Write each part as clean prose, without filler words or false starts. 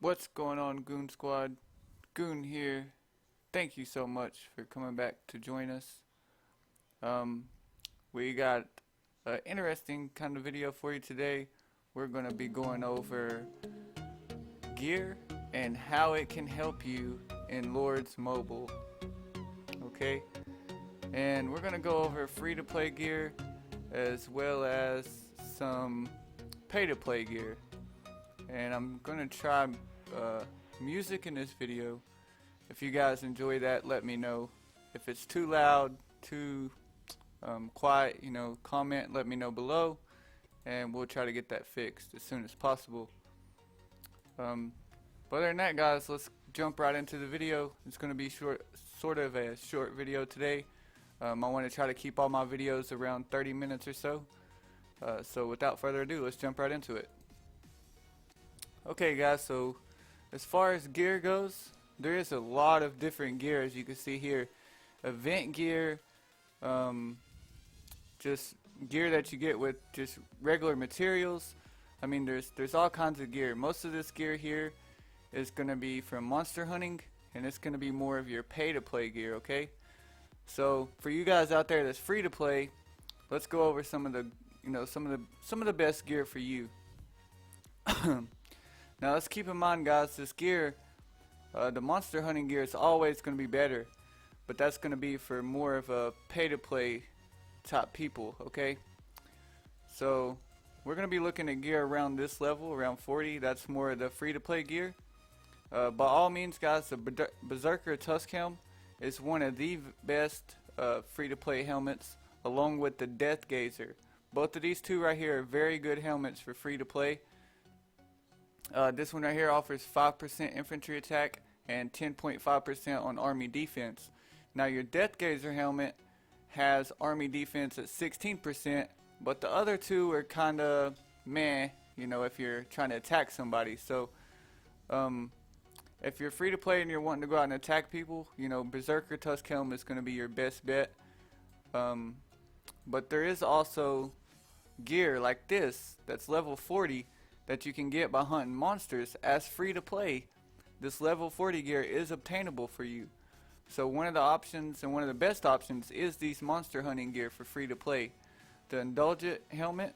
What's going on, Goon Squad? Goon here. Thank you so much for coming back to join us. Um, we got an interesting kind of video for you today. We're going to be going over gear and how it can help you in Lords Mobile. Okay? And we're going to go over free to play gear as well as some pay to play gear. And I'm going to try music in this video. If you guys enjoy that, let me know. If it's too loud, too quiet, comment, let me know below, and we'll try to get that fixed as soon as possible. But other than that, guys, let's jump right into the video. It's going to be sort of a short video today. I want to try to keep all my videos around 30 minutes or so. So without further ado, let's jump right into it. Okay, guys, so as far as gear goes, there is a lot of different gear, as you can see here. Event gear, just gear that you get with just regular materials. I mean, there's all kinds of gear. Most of this gear here is going to be from monster hunting, and it's going to be more of your pay-to-play gear, okay? So for you guys out there that's free to play, let's go over some of the, some of the best gear for you. Now let's keep in mind, guys, this gear, the monster hunting gear is always going to be better, but that's going to be for more of a pay-to-play type people, okay? So we're going to be looking at gear around this level, around 40. That's more of the free-to-play gear. By all means, guys, the Berserker Tusk Helm is one of the best free-to-play helmets, along with the Death Gazer. Both of these two right here are very good helmets for free-to-play. This one right here offers 5% infantry attack and 10.5% on army defense. Now your Death Gazer helmet has army defense at 16%, but the other two are kind of meh, if you're trying to attack somebody. So if you're free to play and you're wanting to go out and attack people, Berserker Tusk Helm is going to be your best bet. But there is also gear like this that's level 40 that you can get by hunting monsters as free to play. This level 40 gear is obtainable for you. So one of the options, and one of the best options, is these monster hunting gear for free to play. The Indulgent helmet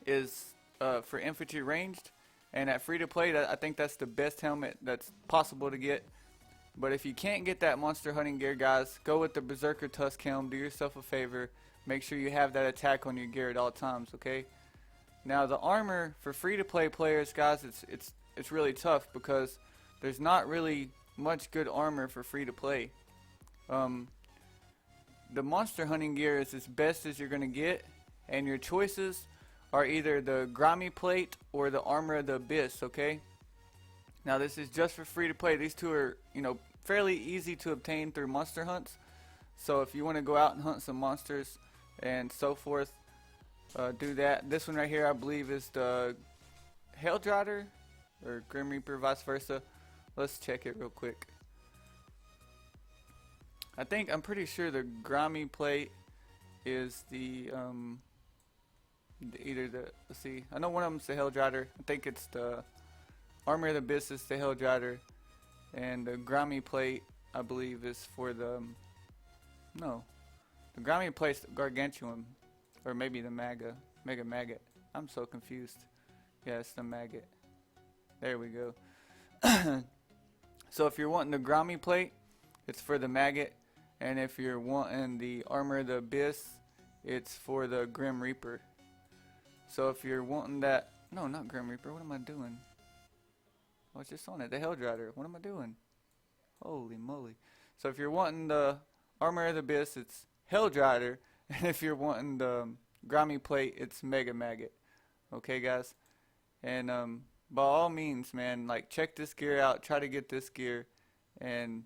is for infantry ranged, and at free to play, I think that's the best helmet that's possible to get. But if you can't get that monster hunting gear, guys, go with the Berserker Tusk Helm. Do yourself a favor. Make sure you have that attack on your gear at all times, okay? Now the armor for free-to-play players, guys, it's really tough because there's not really much good armor for free-to-play. The monster hunting gear is as best as you're gonna get, and your choices are either the Grimy Plate or the Armor of the Abyss, okay? Now this is just for free-to-play. These two are, fairly easy to obtain through monster hunts. So if you want to go out and hunt some monsters and so forth, do that. This one right here, I believe, is the Helldrider or Grim Reaper, vice versa. Let's check it real quick. I'm pretty sure the Grimy Plate is let's see, I know one of them's the Helldrider. I think it's the Armor of the Abyss is the Helldrider, and the Grimy Plate, I believe, is for the the Grimy Plate's Gargantuan. Or maybe the Mega Maggot. I'm so confused. Yeah, it's the Maggot. There we go. So if you're wanting the Grimy Plate, it's for the Maggot. And if you're wanting the Armor of the Abyss, it's for the Grim Reaper. So if you're wanting that... No, not Grim Reaper. What am I doing? I was just on it. The Helldrider. What am I doing? Holy moly. So if you're wanting the Armor of the Abyss, it's Helldrider. And if you're wanting the Grimy Plate, it's Mega Maggot. Okay, guys? And by all means, man, check this gear out. Try to get this gear, and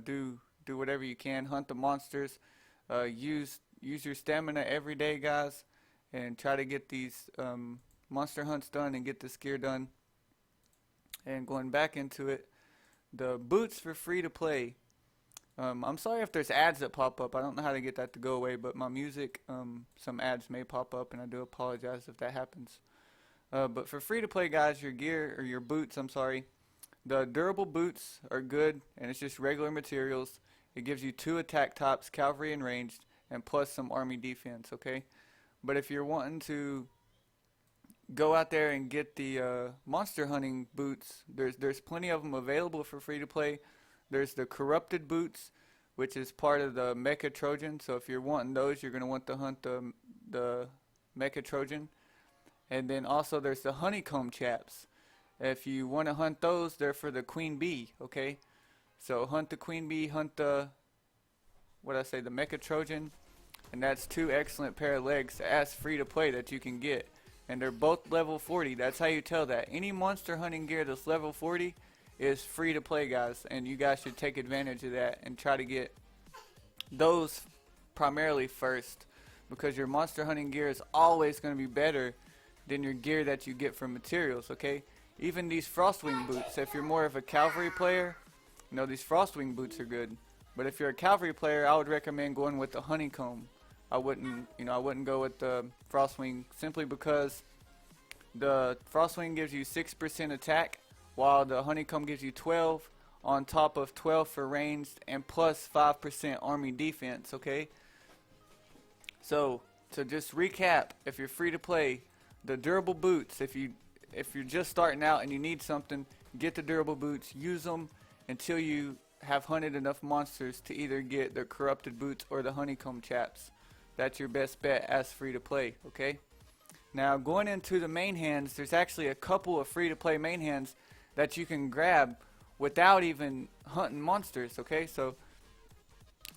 do whatever you can. Hunt the monsters. Use your stamina every day, guys, and try to get these monster hunts done and get this gear done. And going back into it, the boots for free to play. I'm sorry if there's ads that pop up. I don't know how to get that to go away, but my music, some ads may pop up, and I do apologize if that happens. But for free to play guys, your gear or your boots, I'm sorry, the durable boots are good, and it's just regular materials. It gives you 2 attack tops, cavalry and ranged, and plus some army defense. Okay, but if you're wanting to go out there and get the monster hunting boots, there's plenty of them available for free to play. There's the corrupted boots, which is part of the Mecha Trojan. So if you're wanting those, you're gonna want to hunt the Mecha Trojan. And then also there's the honeycomb chaps. If you want to hunt those, they're for the queen bee. Okay, so hunt the queen bee, hunt the the Mecha Trojan, and that's 2 excellent pair of legs as free to play that you can get. And they're both level 40. That's how you tell that. Any monster hunting gear that's level 40 is free to play, guys, and you guys should take advantage of that and try to get those primarily first, because your monster hunting gear is always going to be better than your gear that you get from materials. Okay, even these Frostwing boots, if you're more of a cavalry player, you know, these Frostwing boots are good. But if you're a cavalry player, I would recommend going with the honeycomb. I wouldn't go with the Frostwing, simply because the Frostwing gives you 6% attack, while the honeycomb gives you 12, on top of 12 for ranged and plus 5% army defense. Okay, so to just recap, if you're free to play, the durable boots, if you're just starting out and you need something, get the durable boots, use them until you have hunted enough monsters to either get the corrupted boots or the honeycomb chaps. That's your best bet as free to play. Okay, now going into the main hands, there's actually a couple of free to play main hands that you can grab without even hunting monsters. Okay, so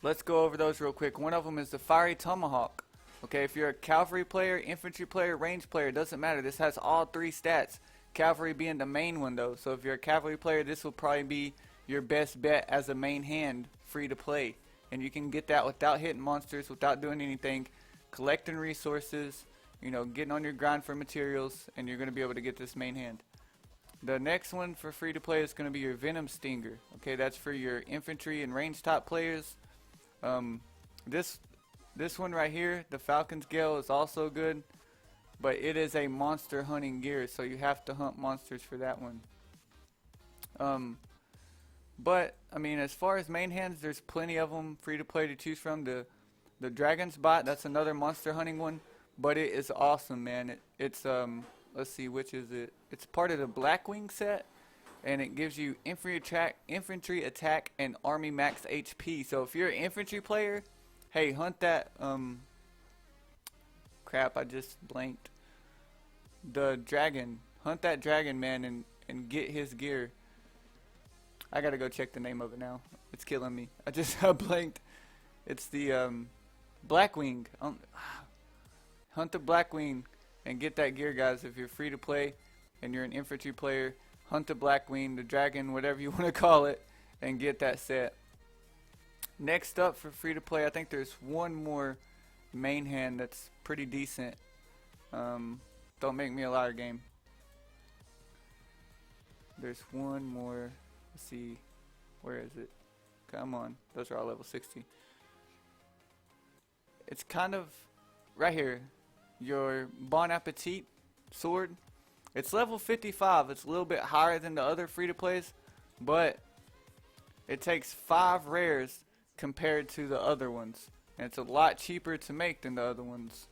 let's go over those real quick. One of them is the Fiery Tomahawk. Okay, if you're a cavalry player, infantry player, range player, doesn't matter. This has all 3 stats. Cavalry being the main one though. So if you're a cavalry player, this will probably be your best bet as a main hand free to play. And you can get that without hitting monsters, without doing anything, collecting resources, you know, getting on your grind for materials, and you're going to be able to get this main hand. The next one for free to play is going to be your Venom Stinger. Okay, that's for your infantry and range top players. This one right here, the Falcon's Gale, is also good, but it is a monster hunting gear, so you have to hunt monsters for that one. But I mean, as far as main hands, there's plenty of them free to play to choose from. The Dragon's Bot, that's another monster hunting one, but it is awesome, man. It's let's see, which is it? It's part of the Blackwing set, and it gives you infantry attack, and army max HP. So if you're an infantry player, hey, hunt that. Crap, I just blanked. The dragon. Hunt that dragon, man, and get his gear. I gotta go check the name of it now. It's killing me. I just blanked. It's the Blackwing. Hunt the Blackwing and get that gear, guys. If you're free to play and you're an infantry player, hunt the Blackwing, the dragon, whatever you want to call it, and get that set. Next up for free to play, I think there's one more main hand that's pretty decent. Don't make me a liar, game. There's one more. Let's see, where is it? Come on, those are all level 60. It's kind of right here, your Bon Appetit sword. It's level 55. It's a little bit higher than the other free to plays, but it takes 5 rares compared to the other ones, and it's a lot cheaper to make than the other ones.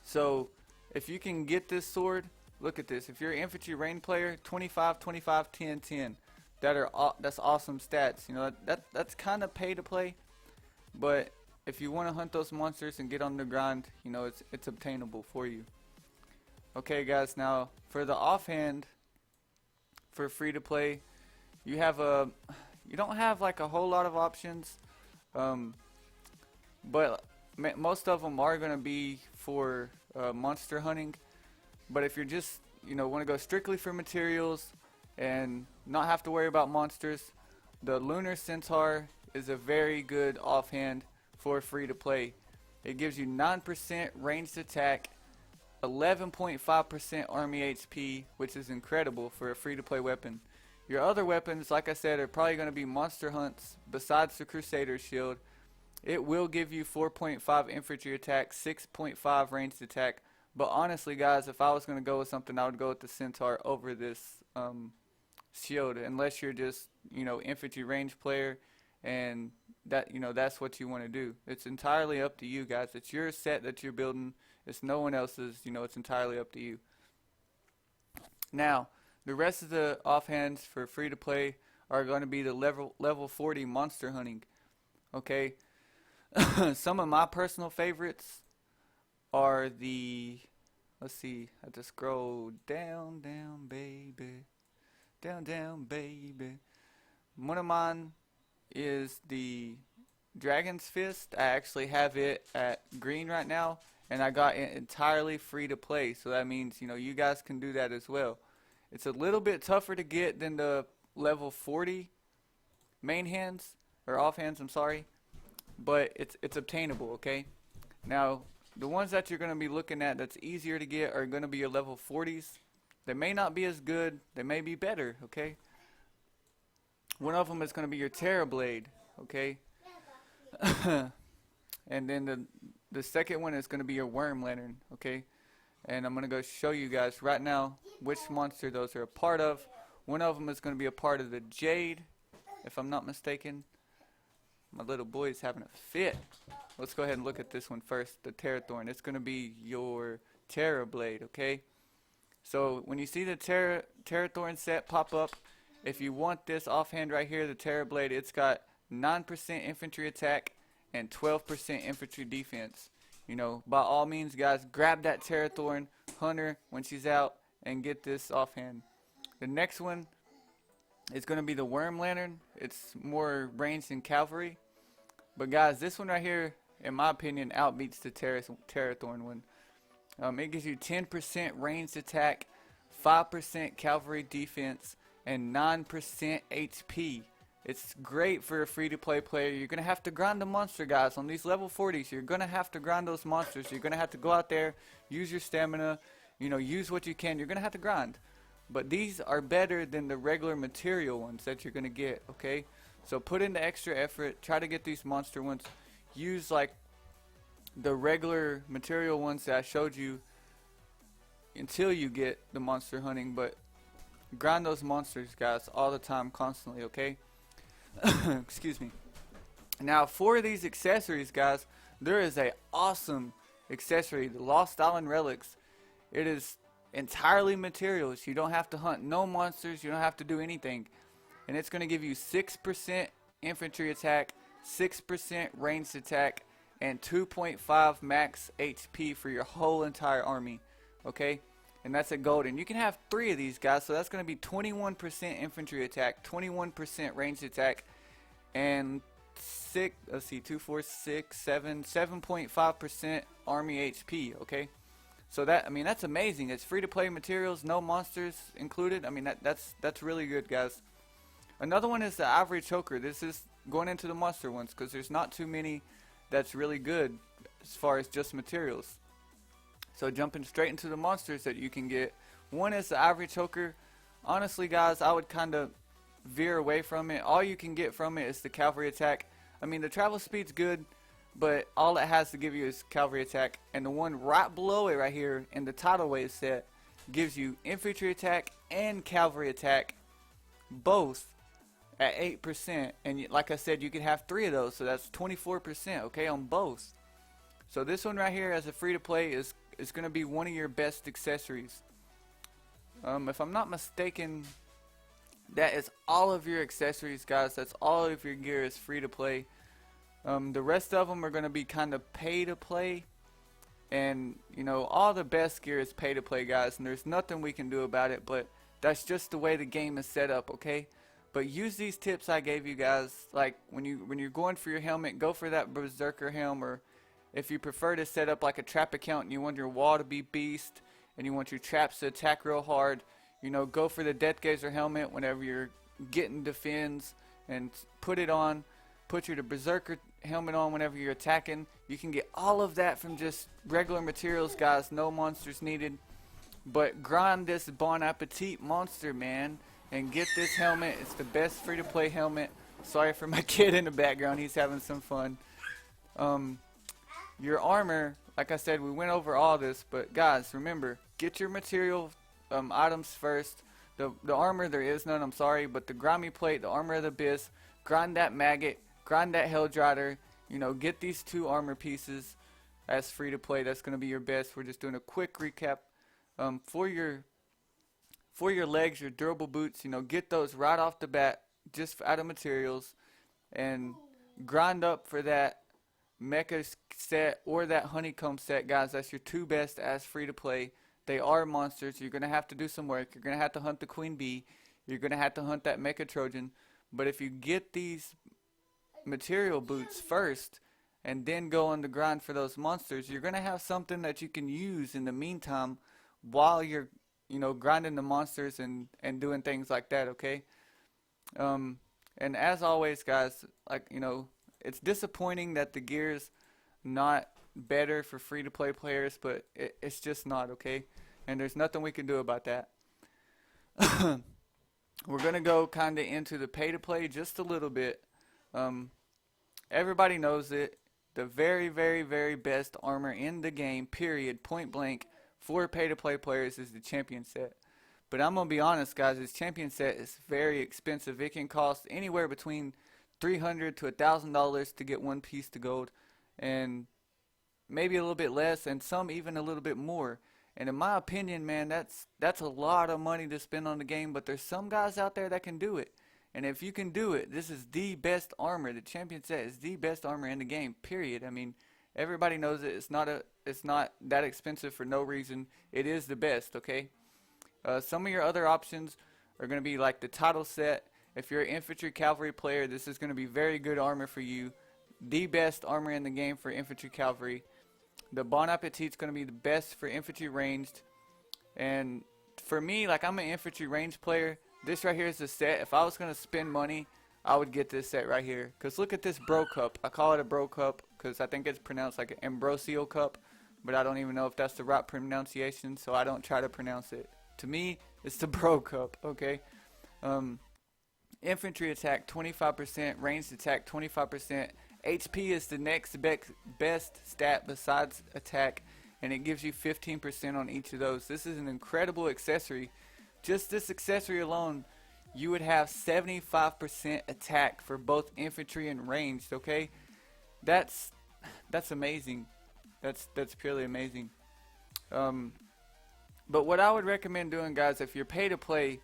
So if you can get this sword, look at this. If you're an infantry range player, 25, 25, 10, 10. That's awesome stats. You know, that's kind of pay to play, but if you want to hunt those monsters and get on the grind, you know, it's obtainable for you. Okay, guys. Now for the offhand, for free to play, you don't have like a whole lot of options, but most of them are going to be for monster hunting. But if you're just, you know, want to go strictly for materials and not have to worry about monsters, the Lunar Centaur is a very good offhand for free to play. It gives you 9% ranged attack, 11.5% army HP, which is incredible for a free to play weapon. Your other weapons, like I said, are probably going to be monster hunts besides the Crusader shield. It will give you 4.5 infantry attack, 6.5 ranged attack, But honestly, guys, if I was gonna go with something, I would go with the Centaur over this shield, unless you're just infantry range player, and that's what you want to do. It's entirely up to you, guys. It's your set that you're building. It's no one else's. It's entirely up to you. Now, the rest of the offhands for free to play are going to be the level 40 monster hunting. Okay, some of my personal favorites are the. Let's see. I just scroll down, down, baby, down, down, baby. One of mine is the Dragon's Fist. I actually have it at green right now, and I got it entirely free to play. So that means you guys can do that as well. It's a little bit tougher to get than the level 40 main hands or offhands. I'm sorry, but it's obtainable. Okay. Now the ones that you're going to be looking at that's easier to get are going to be your level 40s. They may not be as good. They may be better. Okay. One of them is going to be your Terrorblade. Okay. And then the second one is going to be your Worm Lantern. Okay. And I'm going to go show you guys right now which monster those are a part of. One of them is going to be a part of the Jade, if I'm not mistaken. My little boy is having a fit. Let's go ahead and look at this one first, the Terrathorn. It's going to be your Terrorblade, okay? So when you see the Terrathorn set pop up, if you want this offhand right here, the Terrorblade, it's got 9% infantry attack and 12% infantry defense. By all means, guys, grab that Terrathorn Hunter when she's out and get this offhand. The next one is going to be the Worm Lantern. It's more ranged than cavalry. But guys, this one right here, in my opinion, outbeats the Terrathorn one. It gives you 10% ranged attack, 5% cavalry defense, and 9% HP. It's great for a free-to-play player. You're going to have to grind the monster, guys. On these level 40s, you're going to have to grind those monsters. You're going to have to go out there, use your stamina, use what you can. You're going to have to grind. But these are better than the regular material ones that you're going to get, okay? So put in the extra effort. Try to get these monster ones. Use, like, the regular material ones that I showed you until you get the monster hunting. But grind those monsters, guys, all the time, constantly, okay? Excuse me. Now, for these accessories, guys, there is a awesome accessory, the Lost Island Relics. It is entirely materials. You don't have to hunt no monsters. You don't have to do anything. And it's going to give you 6% infantry attack, 6% ranged attack, and 2.5 max HP for your whole entire army. Okay? And that's a golden. You can have 3 of these, guys. So that's going to be 21% infantry attack, 21% ranged attack, and 7.5% army HP. Okay? So that's amazing. It's free to play materials, no monsters included. That's really good, guys. Another one is the Ivory Choker. This is going into the monster ones because there's not too many that's really good as far as just materials. So jumping straight into the monsters that you can get. One is the Ivory Choker. Honestly, guys, I would kind of veer away from it. All you can get from it is the cavalry attack. The travel speed's good, but all it has to give you is cavalry attack. And the one right below it right here in the tidal wave set gives you infantry attack and cavalry attack, both at 8%. And like I said, you can have 3 of those, so that's 24%, okay, on both. So this one right here as a free to play is going to be one of your best accessories. If I'm not mistaken, that is all of your accessories, guys. That's all of your gear is free to play. The rest of them are going to be kind of pay to play. And, all the best gear is pay to play, guys. And there's nothing we can do about it, but that's just the way the game is set up, okay? But use these tips I gave you guys. Like, when you're going for your helmet, go for that Berserker helm. Or if you prefer to set up like a trap account and you want your wall to be beast and you want your traps to attack real hard, go for the Death Gazer helmet whenever you're getting defends and put it on. Put your Berserker helmet on whenever you're attacking. You can get all of that from just regular materials, guys. No monsters needed. But grind this Bon Appetit monster, man, and get this helmet. It's the best free-to-play helmet. Sorry for my kid in the background. He's having some fun. Your armor like I said, we went over all this, but guys, remember, get your material items first. The armor, there is none, I'm sorry, but the grimy plate, the armor of the abyss, grind that maggot, grind that Helldrider, you know, get these 2 armor pieces as free to play. That's going to be your best. We're just doing a quick recap. For your legs, your durable boots, you know, get those right off the bat, just out of materials, and grind up for that mecha set or that honeycomb set, guys. That's your 2 best as free to play. They are monsters. You're going to have to do some work. You're going to have to hunt the queen bee. You're going to have to hunt that mecha Trojan. But if you get these material boots first and then go on the grind for those monsters, you're going to have something that you can use in the meantime while you're, you know, grinding the monsters and doing things like that, okay? And as always, guys, like, you know, it's disappointing that the gear's not better for free-to-play players, but it's just not, okay? And there's nothing we can do about that. We're going to go kind of into the pay-to-play just a little bit. Everybody knows it. The very, very, very best armor in the game, period, point blank, for pay-to-play players is the champion set. But I'm going to be honest, guys, this champion set is very expensive. It can cost anywhere between $300 to $1,000 to get 1 piece to gold, and maybe a little bit less, and some even a little bit more. And in my opinion, man, that's a lot of money to spend on the game, but there's some guys out there that can do it. And if you can do it, this is the best armor. The champion set is the best armor in the game, period. I mean, everybody knows it. It's not that expensive for no reason. It is the best, okay? Some of your other options are going to be like the title set. If you're an infantry cavalry player, this is going to be very good armor for you. The best armor in the game for infantry cavalry. The Bon Appetit is going to be the best for infantry ranged. And for me, like, I'm an infantry ranged player. This right here is the set. If I was going to spend money, I would get this set right here. Because look at this bro cup. I call it a bro cup because I think it's pronounced like an Ambrosio cup. But I don't even know if that's the right pronunciation, so I don't try to pronounce it. To me, it's the bro cup, okay? Infantry attack 25%, ranged attack 25%. HP is the next best stat besides attack, and it gives you 15% on each of those. This is an incredible accessory. Just this accessory alone, you would have 75% attack for both infantry and ranged, okay? That's amazing. That's purely amazing. But what I would recommend doing, guys, if you're pay to play,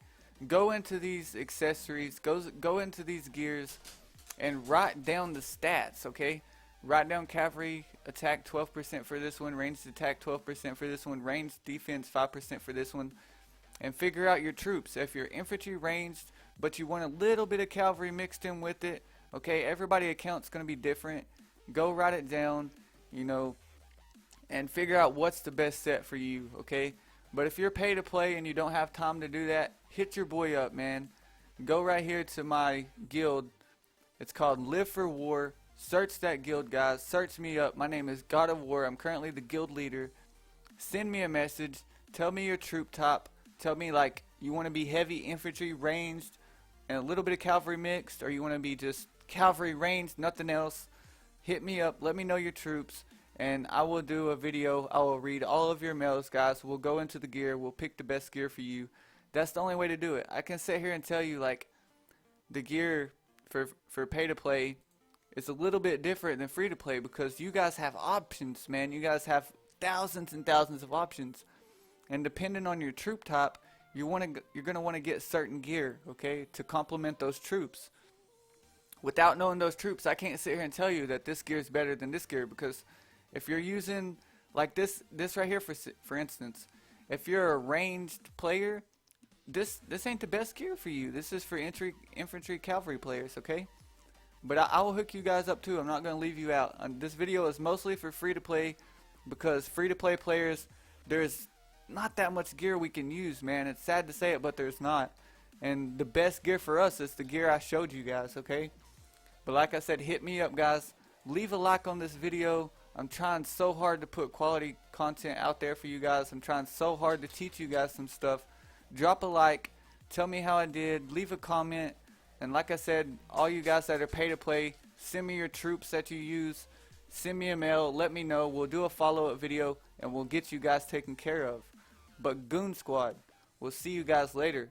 go into these accessories, go into these gears, and write down the stats, okay? Write down cavalry attack 12% for this one, ranged attack 12% for this one, ranged defense 5% for this one, and figure out your troops. If you're infantry ranged, but you want a little bit of cavalry mixed in with it, okay? Everybody account's going to be different. Go write it down, you know, and figure out what's the best set for you, okay? But if you're pay to play and you don't have time to do that, hit your boy up, man. Go right here to my guild. It's called Live for War. Search that guild, guys. Search me up. My name is God of War. I'm currently the guild leader. Send me a message. Tell me your troop top. Tell me, like, you want to be heavy infantry ranged and a little bit of cavalry mixed, or you want to be just cavalry ranged, nothing else. Hit me up. Let me know your troops, and I will do a video. I will read all of your mails, guys. We'll go into the gear. We'll pick the best gear for you. That's the only way to do it. I can sit here and tell you, like, the gear for pay to play is a little bit different than free to play because you guys have options, man. You guys have thousands and thousands of options, and depending on your troop type, you're gonna want to get certain gear, okay, to complement those troops. Without knowing those troops, I can't sit here and tell you that this gear is better than this gear, because if you're using like this right here, for instance, if you're a ranged player, this ain't the best gear for you. This is for infantry cavalry players, okay? But I will hook you guys up too. I'm not going to leave you out. This video is mostly for free to play, because free to play players, there's not that much gear we can use, man. It's sad to say it, but there's not. And the best gear for us is the gear I showed you guys, okay? But like I said, hit me up, guys. Leave a like on this video. I'm trying so hard to put quality content out there for you guys. I'm trying so hard to teach you guys some stuff. Drop a like. Tell me how I did. Leave a comment. And like I said, all you guys that are pay to play, send me your troops that you use. send me a mail, let me know. We'll do a follow-up video, and we'll get you guys taken care of. But Goon Squad, we'll see you guys later.